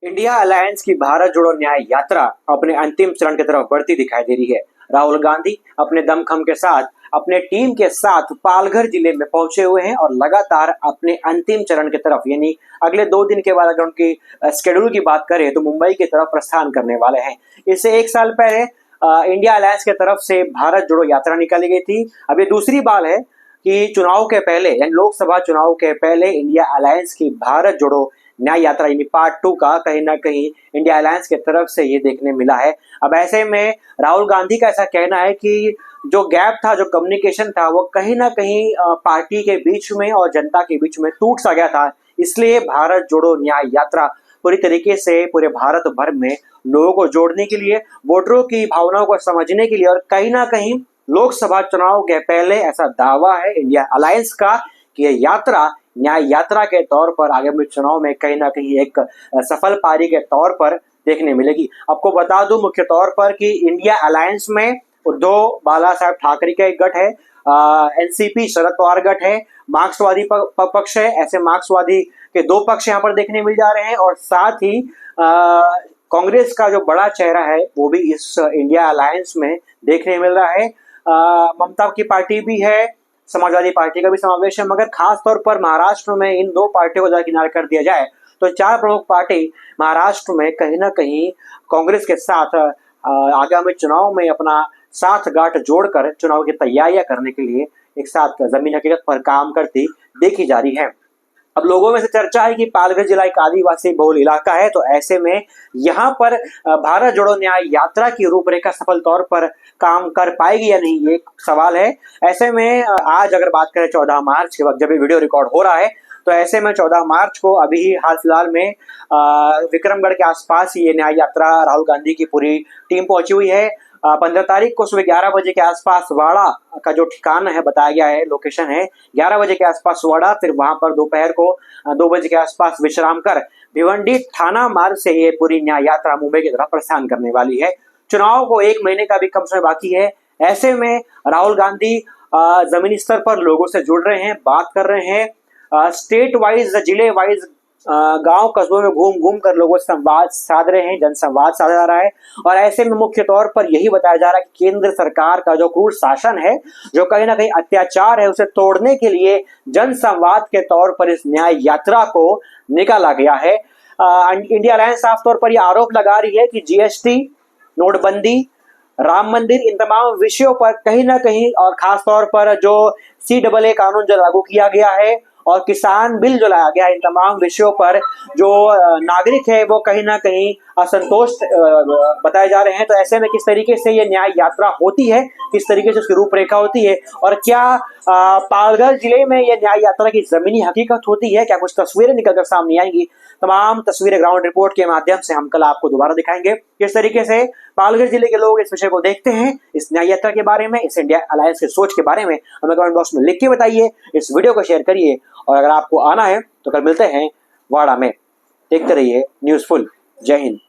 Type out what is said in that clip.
India alliance की भारत जोड़ो न्याय यात्रा अपने अंतिम चरण की तरफ बढ़ती दिखाई दे रही है। राहुल गांधी अपने दमखम के साथ अपने टीम के साथ पालघर जिले में पहुंचे हुए हैं और लगातार अपने अंतिम चरण की तरफ यानी अगले 2 दिन के बाद अगर उनकी शेड्यूल की बात करें तो मुंबई की तरफ प्रस्थान करने वाले हैं। इससे 1 साल पहले इंडिया अलायंस की तरफ से भारत जोड़ो यात्रा निकाली गई थी। अब ये दूसरी बार है कि चुनाव के पहले यानी लोकसभा चुनाव के पहले इंडिया अलायंस की भारत जोड़ो न्याय यात्रा यानी पार्ट 2 का कहीं ना कहीं इंडिया अलायंस की तरफ से ये देखने मिला है। अब ऐसे में राहुल गांधी का ऐसा कहना है कि जो गैप था, जो कम्युनिकेशन था, वो कहीं ना कहीं पार्टी के बीच में और जनता के बीच में टूट सा गया था। इसलिए भारत जोड़ो न्याय यात्रा पूरी तरीके से पूरे भारत भर में लोगों को जोड़ने के लिए, वोटरों की भावनाओं को समझने के लिए और कहीं ना कहीं लोकसभा चुनाव के पहले ऐसा दावा है इंडिया अलायंस का कि यह यात्रा न्याय यात्रा के तौर पर आगामी चुनाव में कहीं ना कहीं एक सफल पारी के तौर पर देखने मिलेगी। आपको बता दूं मुख्य तौर पर कि इंडिया अलायंस में उद्धव बाला साहब ठाकरे का एक गठ है, एनसीपी शरद पवार गठ है, मार्क्सवादी पक्ष है। ऐसे मार्क्सवादी के 2 पक्ष यहाँ पर देखने मिल जा रहे हैं और साथ ही कांग्रेस का जो बड़ा चेहरा है वो भी इस इंडिया अलायंस में देखने मिल रहा है। ममता की पार्टी भी है, समाजवादी पार्टी का भी समावेश है, मगर खास तौर पर महाराष्ट्र में इन 2 पार्टियों को दरकिनार कर दिया जाए तो 4 प्रमुख पार्टी महाराष्ट्र में कहीं ना कहीं कांग्रेस के साथ आगामी चुनाव में अपना साथ गांठ जोड़कर चुनाव की तैयारियां करने के लिए एक साथ जमीन हकीकत पर काम करती देखी जा रही है। अब लोगों में से चर्चा है कि पालघर जिला एक आदिवासी बहुल इलाका है, तो ऐसे में यहाँ पर भारत जोड़ो न्याय यात्रा की रूपरेखा सफल तौर पर काम कर पाएगी या नहीं, ये एक सवाल है। ऐसे में आज अगर बात करें 14 मार्च के वक्त जब ये वीडियो रिकॉर्ड हो रहा है, तो ऐसे में 14 मार्च को अभी हाल फिलहाल में विक्रमगढ़ के आसपास ये न्याय यात्रा राहुल गांधी की पूरी टीम पहुंची हुई है। 15 तारीख को सुबह 11 बजे के आसपास वाड़ा का जो ठिकाना है बताया गया है, लोकेशन है 11 बजे के आसपास वाड़ा, फिर वहां पर दोपहर को 2 बजे के आसपास विश्राम कर भिवंडी थाना मार्ग से ये पूरी न्याय यात्रा मुंबई की तरफ प्रस्थान करने वाली है। चुनाव को 1 महीने का भी कम समय बाकी है। ऐसे में राहुल गांधी जमीनी स्तर पर लोगों से जुड़ रहे हैं, बात कर रहे हैं, स्टेट वाइज जिले वाइज गांव कस्बों में घूम घूम कर लोगों से संवाद साध रहे हैं, जनसंवाद साधा जा रहा है। और ऐसे में मुख्य तौर पर यही बताया जा रहा है कि केंद्र सरकार का जो क्रूर शासन है, जो कहीं ना कहीं अत्याचार है, उसे तोड़ने के लिए जनसंवाद के तौर पर इस न्याय यात्रा को निकाला गया है। इंडिया अलायंस साफ तौर पर यह आरोप लगा रही है कि जीएसटी, नोटबंदी, राम मंदिर, इन तमाम विषयों पर कहीं ना कहीं और खास तौर पर जो CAA कानून जो लागू किया गया है और किसान बिल जो लाया गया, इन तमाम विषयों पर जो नागरिक है वो कहीं ना कहीं असंतोष बताए जा रहे हैं। तो ऐसे में किस तरीके से ये न्याय यात्रा होती है, किस तरीके से उसकी रूपरेखा होती है और क्या पालघर जिले में ये न्याय यात्रा की जमीनी हकीकत होती है, क्या कुछ तस्वीरें निकलकर सामने आएंगी, तमाम तस्वीरें ग्राउंड रिपोर्ट के माध्यम से हम कल आपको दोबारा दिखाएंगे। किस तरीके से पालघर जिले के लोग इस विषय को देखते हैं, इस न्याय यात्रा के बारे में, इस इंडिया अलायंस की सोच के बारे में हमें कमेंट बॉक्स में लिख के बताइए। इस वीडियो को शेयर करिए और अगर आपको आना है तो कल मिलते हैं वाड़ा में। देखते रहिए न्यूज़फुल। जय हिंद।